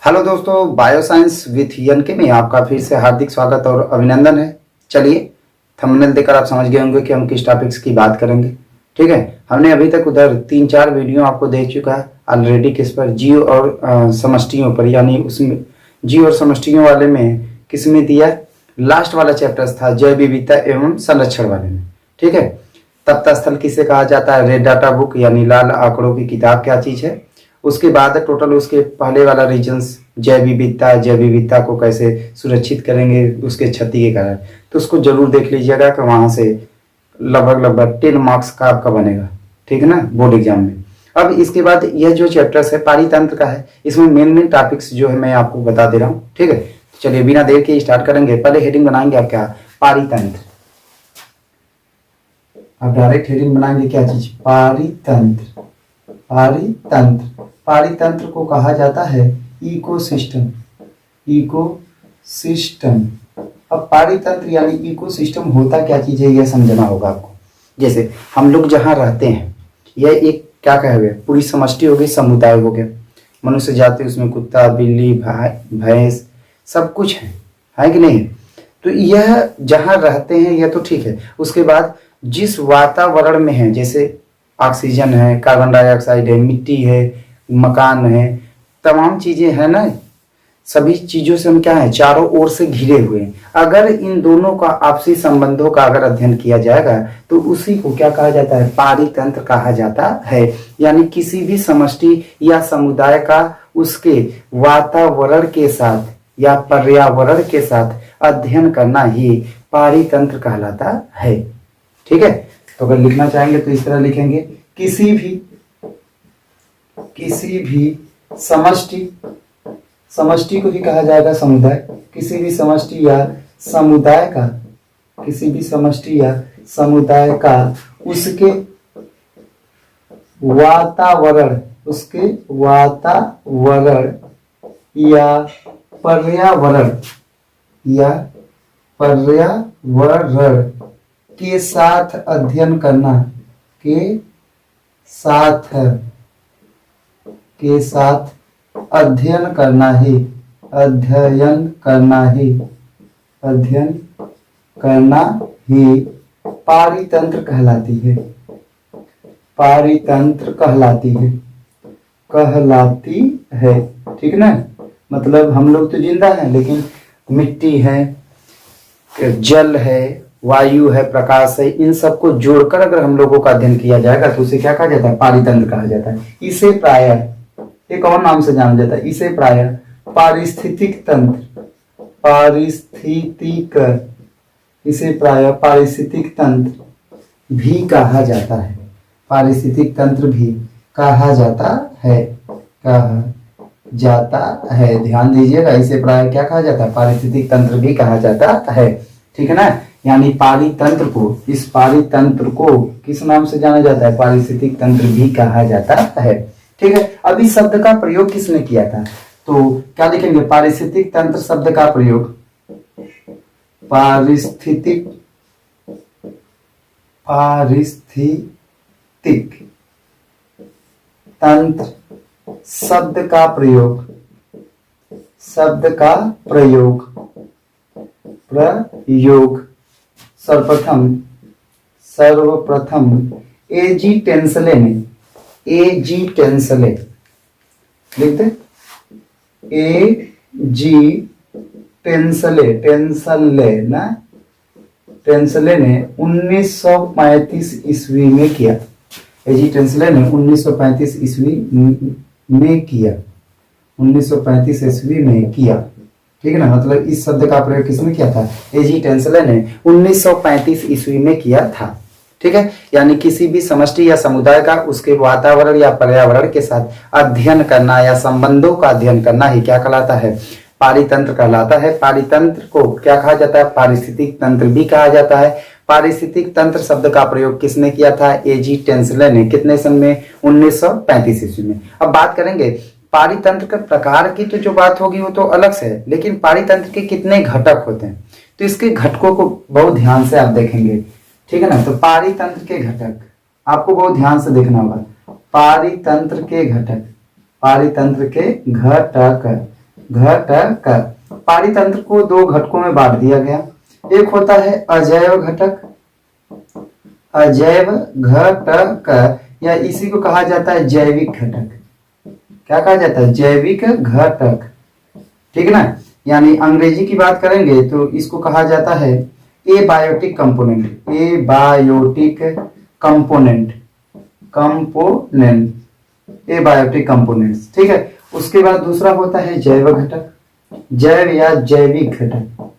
Hello दोस्तों, bioscience with यन के में आपका फिर से हार्दिक स्वागत और अभिनंदन है। चलिए, थंबनेल देखकर आप समझ गए होंगे कि हम किस टॉपिक्स की बात करेंगे। ठीक है, हमने अभी तक उधर 3-4 वीडियो आपको दे चुका है ऑलरेडी, किस पर, जीव और समष्टियों पर, यानी उसमें जीव और समष्टियों वाले में किस में दिया, लास्ट वाला चैप्टर था जैव विविधता एवं संरक्षण वाले में। ठीक है, तप्त स्थल किसे कहा जाता है, रेड डाटा बुक यानी लाल आंकड़ों की किताब क्या चीज है। उसके बाद टोटल उसके पहले वाला रीजन्स जैव विविधता को कैसे सुरक्षित करेंगे उसके क्षति के कारण, तो उसको जरूर देख लीजिएगा कि वहां से लगभग 10 मार्क्स का आपका बनेगा। ठीक है ना, बोर्ड एग्जाम में। अब इसके बाद यह जो चैप्टर्स है पारितंत्र का है, इसमें मेन टॉपिक्स जो है मैं आपको बता दे रहा हूँ। ठीक है, चलिए बिना देर के स्टार्ट करेंगे। पहले हेडिंग बनाएंगे आप क्या, पारितंत्र। आप डायरेक्ट हेडिंग बनाएंगे क्या चीज, पारितंत्र। पारितंत्र को कहा जाता है इकोसिस्टम। अब पारितंत्र यानी इकोसिस्टम होता क्या चीज है, यह समझना होगा आपको। जैसे हम लोग जहाँ रहते हैं, यह एक क्या कहे, पूरी समष्टि हो गई, समुदाय हो गया। मनुष्य जाति, उसमें कुत्ता, बिल्ली, भैंस सब कुछ है कि नहीं। तो यह जहाँ रहते हैं यह तो ठीक है। उसके बाद जिस वातावरण में है, जैसे ऑक्सीजन है, कार्बन डाइऑक्साइड है, मिट्टी है, मकान है, तमाम चीजें हैं ना, सभी चीजों से हम क्या है, चारों ओर से घिरे हुए हैं। अगर इन दोनों का आपसी संबंधों का अगर अध्ययन किया जाएगा तो उसी को क्या कहा जाता है, पारितंत्र कहा जाता है। यानी किसी भी समष्टि या समुदाय का उसके वातावरण के साथ या पर्यावरण के साथ अध्ययन करना ही पारितंत्र कहलाता है। ठीक है, तो अगर लिखना चाहेंगे तो इस तरह लिखेंगे, किसी भी समष्टि को ही कहा जाएगा समुदाय। किसी भी समष्टि या समुदाय का उसके वातावरण या पर्यावरण के साथ अध्ययन करना ही पारितंत्र कहलाती है। ठीक ना, मतलब हम लोग तो जिंदा हैं, लेकिन मिट्टी है, जल है, वायु है, प्रकाश है, इन सबको जोड़कर अगर हम लोगों का अध्ययन किया जाएगा तो उसे क्या कहा जाता है, पारितंत्र कहा जाता है। इसे प्रायः एक और नाम से जाना जाता है, इसे प्रायः पारिस्थितिक तंत्र भी कहा जाता है। ध्यान दीजिएगा, इसे प्रायः क्या कहा जाता है, पारिस्थितिक तंत्र भी कहा जाता है। ठीक है ना, यानी इस पारितंत्र को किस नाम से जाना जाता है, पारिस्थितिक तंत्र भी कहा जाता है। ठीक है, अब इस शब्द का प्रयोग किसने किया था, तो क्या लिखेंगे, पारिस्थितिक तंत्र शब्द का प्रयोग, पारिस्थितिक तंत्र शब्द का प्रयोग सर्वप्रथम एजी टेंसले लिखते, टेंसले ने 1935 ईस्वी में किया। एजी टेंसले ने 1935 ईस्वी में किया। ठीक है ना, मतलब इस शब्द का प्रयोग किसने किया था, एजी टेंसले ने 1935 ईस्वी में किया था। ठीक है, यानी किसी भी समष्टि या समुदाय का उसके वातावरण या पर्यावरण के साथ अध्ययन करना या संबंधों का अध्ययन करना ही क्या कहलाता है, पारितंत्र कहलाता है। पारितंत्र को क्या कहा जाता है, पारिस्थितिक तंत्र भी कहा जाता है। पारिस्थितिक तंत्र शब्द का प्रयोग किसने किया था, एजी टेंसले ने, कितने सन में, 1935 ईस्वी में। अब बात करेंगे पारितंत्र के प्रकार की, तो जो बात होगी वो तो अलग से है, लेकिन पारितंत्र के कितने घटक होते हैं तो इसके घटकों को बहुत ध्यान से आप देखेंगे। ठीक है ना, तो पारितंत्र के घटक आपको बहुत ध्यान से देखना होगा। पारितंत्र के घटक घटक। पारितंत्र को दो घटकों में बांट दिया गया। एक होता है अजैव घटक, अजैव घटक, या इसी को कहा जाता है जैविक घटक। क्या कहा जाता है? जैविक घटक, ठीक है ना। यानी अंग्रेजी की बात करेंगे तो इसको कहा जाता है abiotic component, abiotic component, abiotic components, ठीक है। उसके बाद दूसरा होता है जैव घटक, जैव या जैविक घटक,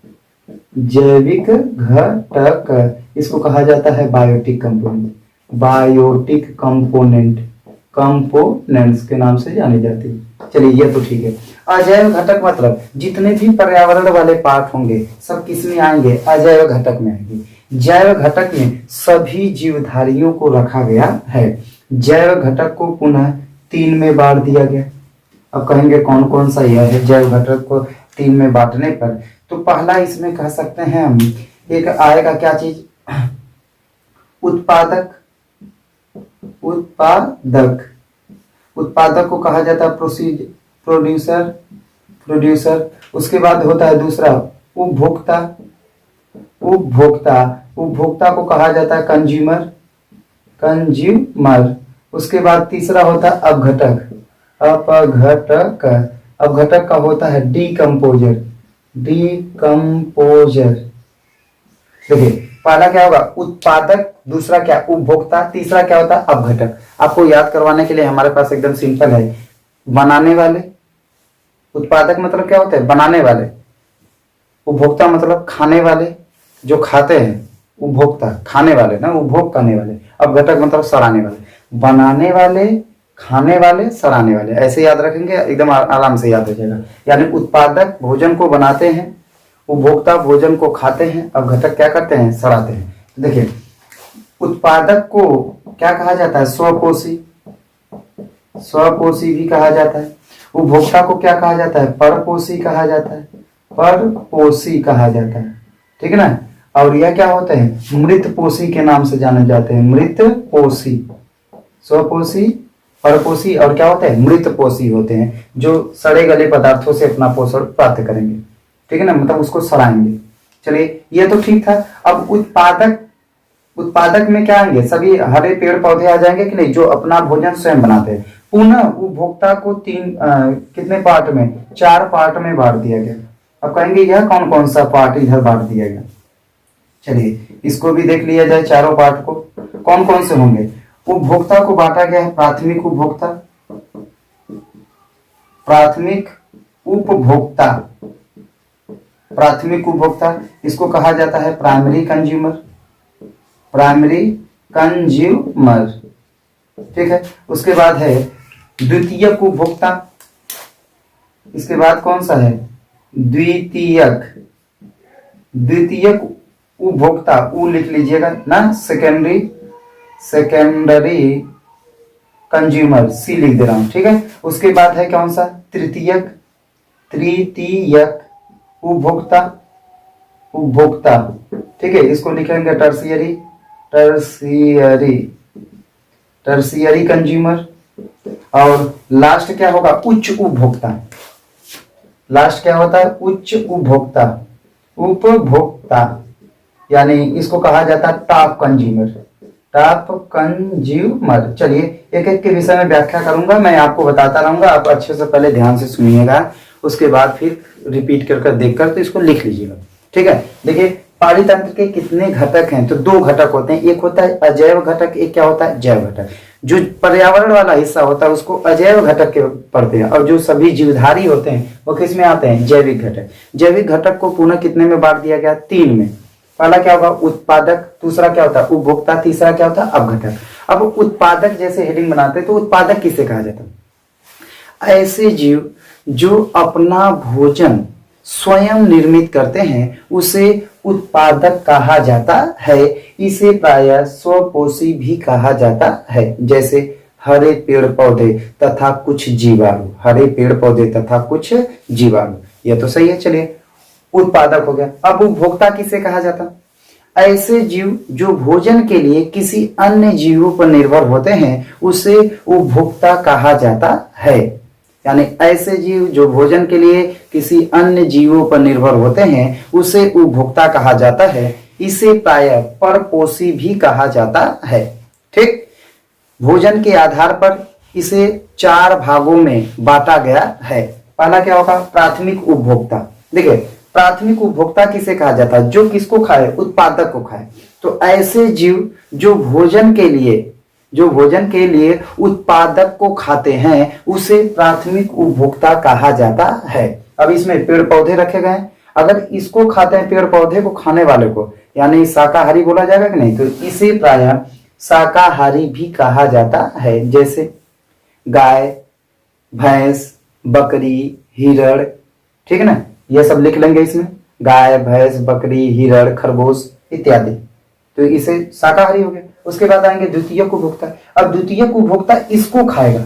जैविक घटक, इसको कहा जाता है biotic component, biotic component, components के नाम से जानी जाती है। चलिए ये तो ठीक है। अजैव घटक मतलब जितने भी पर्यावरण वाले पार्ट होंगे सब किस में आएंगे? अजैव घटक में आएंगे। जैव घटक में सभी जीवधारियों को रखा गया है। जैव घटक को पुनः 3 में बांट दिया गया। अब कहेंगे कौन कौन सा यह है जैव घटक को 3 में बांटने पर? तो पहला इसमें कह सकते हैं हम, एक आएगा क्या चीज? उत्पादक, उत्पादक, उत्पादक को कहा जाता है प्रोड्यूसर, प्रोड्यूसर। उसके बाद होता है दूसरा उपभोक्ता, उपभोक्ता, उपभोक्ता को कहा जाता है कंज्यूमर, कंज्यूमर। उसके बाद तीसरा होता है अपघटक, अपघटक, अपघटक का होता है डीकम्पोजर, डीकम्पोजर। देखिए पहला क्या होगा? उत्पादक, दूसरा क्या? उपभोक्ता, तीसरा क्या होता है? अपघटक। आपको याद करवाने के लिए हमारे पास एकदम सिंपल है, बनाने वाले। उत्पादक मतलब क्या होता है? बनाने वाले। उपभोक्ता मतलब खाने वाले, जो खाते हैं, उपभोक्ता खाने वाले ना, उपभोग करने वाले। अपघटक मतलब सड़ाने वाले। बनाने वाले, खाने वाले, सड़ाने वाले, ऐसे याद रखेंगे, एकदम आराम से याद हो जाएगा। यानी उत्पादक भोजन को बनाते हैं, उपभोक्ता भोजन को खाते हैं, अपघटक क्या करते हैं? सड़ाते हैं। देखिए उत्पादक को क्या कहा जाता है? स्वपोषी, स्वपोषी भी कहा जाता है। उपभोक्ता को क्या कहा जाता है? परपोषी कहा जाता है, परपोषी कहा जाता है, ठीक है ना। और यह क्या होते हैं? मृतपोषी के नाम से जाने जाते हैं, मृतपोषी। स्वपोषी, परपोषी और क्या होते हैं? मृतपोषी होते हैं, जो सड़े गले पदार्थों से अपना पोषण प्राप्त करेंगे, ठीक है ना, मतलब उसको सड़ाएंगे। चलिए ये तो ठीक था। अब उत्पादक, उत्पादक में क्या आएंगे? सभी हरे पेड़ पौधे आ जाएंगे कि नहीं, जो अपना भोजन स्वयं बनाते हैं। पुनः उपभोक्ता को कितने पार्ट में? 4 पार्ट में बांट दिया गया। अब कहेंगे यह कौन कौन सा पार्ट इधर बांट दिया गया? चलिए इसको भी देख लिया जाए, चारों पार्ट को कौन कौन से होंगे। उपभोक्ता को बांटा गया है प्राथमिक उपभोक्ता, प्राथमिक उपभोक्ता, प्राथमिक उपभोक्ता, इसको कहा जाता है प्राइमरी कंज्यूमर, प्राइमरी कंज्यूमर, ठीक है। उसके बाद है द्वितीयक उपभोक्ता, इसके बाद कौन सा है? द्वितीयक, द्वितीयक उपभोक्ता, ऊ लिख लीजिएगा ना, सेकेंडरी, सेकेंडरी कंज्यूमर, सी लिख दे रहा हूं, ठीक है। उसके बाद है कौन सा? तृतीयक, तृतीयक उपभोक्ता, उपभोक्ता, ठीक है, इसको लिखेंगे टर्सियरी, टर्सियरी, टर्सियरी कंज्यूमर। और लास्ट क्या होगा? उच्च उपभोक्ता। लास्ट क्या होता है? उच्च उपभोक्ता, उपभोक्ता, यानी इसको कहा जाता है टॉप कंज्यूमर, टॉप कंज्यूमर। चलिए एक एक के विषय में व्याख्या करूंगा, मैं आपको बताता रहूंगा, आप अच्छे से पहले ध्यान से सुनिएगा, उसके बाद फिर रिपीट कर देखकर तो इसको लिख लीजिएगा, ठीक है। देखिए पारितंत्र के कितने घटक हैं? तो 2 घटक होते हैं, एक होता है अजैव घटक, एक क्या होता है? जैव घटक। जो पर्यावरण वाला हिस्सा होता है उसको अजैव घटक के पढ़ते हैं, और जो सभी जीवधारी होते हैं वो किस में आते हैं? जैविक घटक। जैविक घटक को पुनः कितने में बांट दिया गया? 3 में। पहला क्या होगा? उत्पादक, दूसरा क्या होता है? उपभोक्ता, तीसरा क्या होता है? अपघटक। अब उत्पादक जैसे हेडिंग बनाते हैं तो उत्पादक किसे कहा जाता है? ऐसे जीव जो अपना भोजन स्वयं निर्मित करते हैं उसे उत्पादक कहा जाता है। इसे प्रायः स्वपोषी भी कहा जाता है, जैसे हरे पेड़ पौधे तथा कुछ जीवाणु, हरे पेड़ पौधे तथा कुछ जीवाणु, यह तो सही है। चलिए उत्पादक हो गया। अब उपभोक्ता किसे कहा जाता? ऐसे जीव जो भोजन के लिए किसी अन्य जीवों पर निर्भर होते हैं उसे उपभोक्ता कहा जाता है। यानी ऐसे जीव जो भोजन के लिए किसी अन्य जीवों पर निर्भर होते हैं उसे उपभोक्ता कहा जाता है। इसे प्रायः परपोषी भी कहा जाता है। ठीक, भोजन के आधार पर इसे 4 भागों में बांटा गया है। पहला क्या होगा? प्राथमिक उपभोक्ता। देखिए, प्राथमिक उपभोक्ता किसे कहा जाता है? जो किसको खाए? उत्पादक को खाए। तो ऐसे जीव जो भोजन के लिए उत्पादक को खाते हैं उसे प्राथमिक उपभोक्ता कहा जाता है। अब इसमें पेड़ पौधे रखे गए हैं, अगर इसको खाते हैं, पेड़ पौधे को खाने वाले को, यानी शाकाहारी बोला जाएगा कि नहीं? तो इसे प्रायः शाकाहारी भी कहा जाता है। जैसे गाय, भैंस, बकरी, हिरण, ठीक है ना, ये सब लिख लेंगे इसमें, गाय, भैंस, बकरी, हिरण, खरगोश इत्यादि, तो इसे शाकाहारी हो गया। उसके बाद आएंगे द्वितीयक उपभोक्ता। अब द्वितीयक उपभोक्ता इसको खाएगा,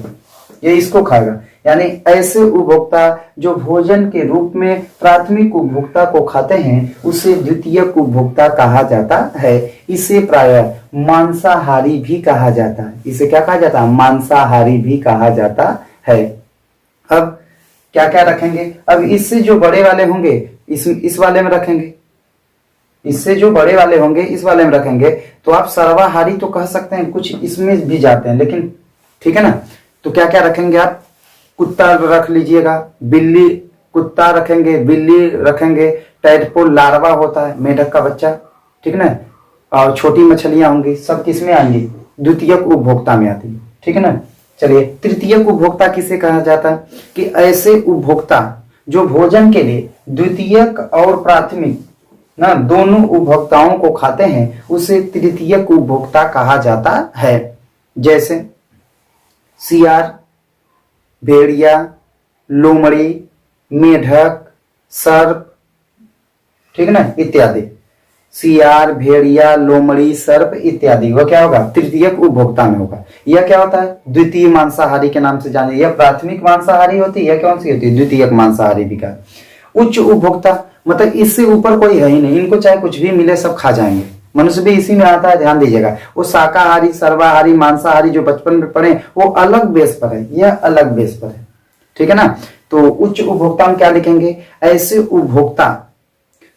ये इसको खाएगा, यानी ऐसे उपभोक्ता जो भोजन के रूप में प्राथमिक उपभोक्ता को खाते हैं उसे द्वितीयक उपभोक्ता कहा जाता है। इसे प्रायः मांसाहारी भी कहा जाता है। इसे क्या कहा जाता है? मांसाहारी भी कहा जाता है। अब क्या क्या रखेंगे? अब इससे जो बड़े वाले होंगे इस वाले में रखेंगे, इससे जो बड़े वाले होंगे इस वाले में रखेंगे। तो आप सर्वाहारी तो कह सकते हैं, कुछ इसमें भी जाते हैं, लेकिन ठीक है ना। तो क्या क्या रखेंगे आप? कुत्ता रख लीजिएगा, बिल्ली, कुत्ता रखेंगे, बिल्ली रखेंगे, टैडपोल लार्वा होता है, मेढक का बच्चा, ठीक है ना, और छोटी मछलियां होंगी, सब किस में आएंगी? द्वितीयक उपभोक्ता में आती है, ठीक है ना। चलिए, तृतीयक उपभोक्ता किसे कहा जाता है? कि ऐसे उपभोक्ता जो भोजन के लिए द्वितीयक और प्राथमिक ना दोनों उपभोक्ताओं को खाते हैं उसे तृतीयक उपभोक्ता कहा जाता है। जैसे सियार, भेड़िया, लोमड़ी, मेढक, सर्प, ठीक है ना, इत्यादि। सियार, भेड़िया, लोमड़ी, सर्प इत्यादि, वह क्या होगा? तृतीयक उपभोक्ता में होगा। यह क्या होता है? द्वितीय मांसाहारी के नाम से जाने। यह प्राथमिक मांसाहारी होती है, कौन सी होती है? द्वितीयक मांसाहारी भी का। उच्च उपभोक्ता मतलब इससे ऊपर कोई है ही नहीं, इनको चाहे कुछ भी मिले सब खा जाएंगे। मनुष्य भी इसी में आता है, ध्यान दीजिएगा। वो शाकाहारी, सर्वाहारी, मांसाहारी जो बचपन में पढ़े वो अलग बेस पर है, यह अलग बेस पर है, ठीक है ना। तो उच्च उपभोक्ता में क्या लिखेंगे? ऐसे उपभोक्ता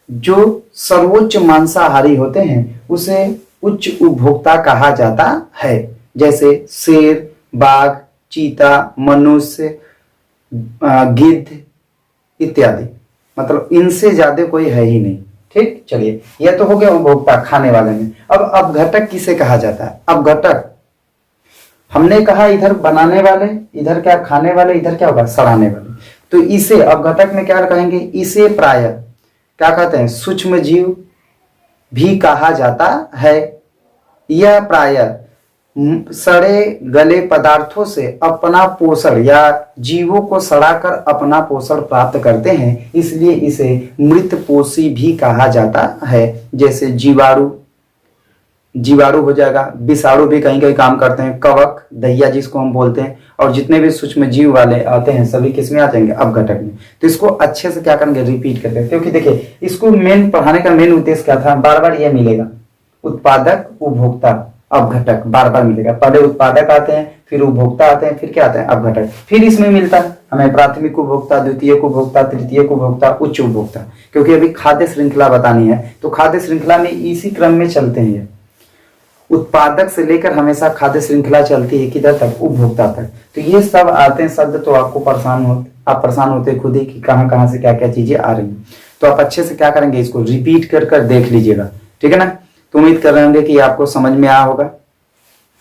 जो सर्वोच्च मांसाहारी होते हैं उसे उच्च उपभोक्ता कहा जाता है। जैसे शेर, बाघ, चीता, मनुष्य, गिद्ध इत्यादि, मतलब इनसे ज्यादा कोई है ही नहीं। ठीक, चलिए, यह तो हो गया उपभोक्ता खाने वाले में। अब अपघटक किसे कहा जाता है? अपघटक हमने कहा इधर बनाने वाले, इधर क्या खाने वाले, इधर क्या होगा? सड़ाने वाले। तो इसे अपघटक में क्या कहेंगे? इसे प्रायः क्या कहते हैं? सूक्ष्म जीव भी कहा जाता है। यह प्रायः सड़े गले पदार्थों से अपना पोषण या जीवों को सड़ाकर अपना पोषण प्राप्त करते हैं, इसलिए इसे मृतपोषी भी कहा जाता है। जैसे जीवाणु हो जाएगा, विषाणु भी कहीं कहीं काम करते हैं, कवक, दहिया जिसको हम बोलते हैं, और जितने भी सूक्ष्म जीव वाले आते हैं सभी किसमें आ जाएंगे? अपघटक में। तो इसको अच्छे से क्या करेंगे? रिपीट करते हैं, क्योंकि देखिए इसको मेन पढ़ाने का मेन उद्देश्य क्या था? बार बार यह मिलेगा, उत्पादक, उपभोक्ता, अपघटक बार बार मिलेगा। पहले उत्पादक आते हैं, फिर उपभोक्ता आते हैं, फिर क्या आते हैं? अपघटक। फिर इसमें मिलता है हमें प्राथमिक उपभोक्ता, द्वितीयक उपभोक्ता, तृतीयक उपभोक्ता, उच्च उपभोक्ता। क्योंकि अभी खाद्य श्रृंखला बतानी है, तो खाद्य श्रृंखला में इसी क्रम में चलते हैं। उत्पादक से लेकर हमेशा खाद्य श्रृंखला चलती है किधर तक? उपभोक्ता तक। तो ये सब आते हैं शब्द, तो आपको आप परेशान होते खुद ही कि कहाँ कहाँ से क्या क्या चीजें आ रही हैं। तो आप अच्छे से क्या करेंगे? इसको रिपीट कर देख लीजिएगा, ठीक है ना। तो उम्मीद कर रहे होंगे कि आपको समझ में आया होगा।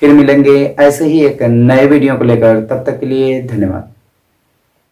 फिर मिलेंगे ऐसे ही एक नए वीडियो को लेकर, तब तक के लिए धन्यवाद।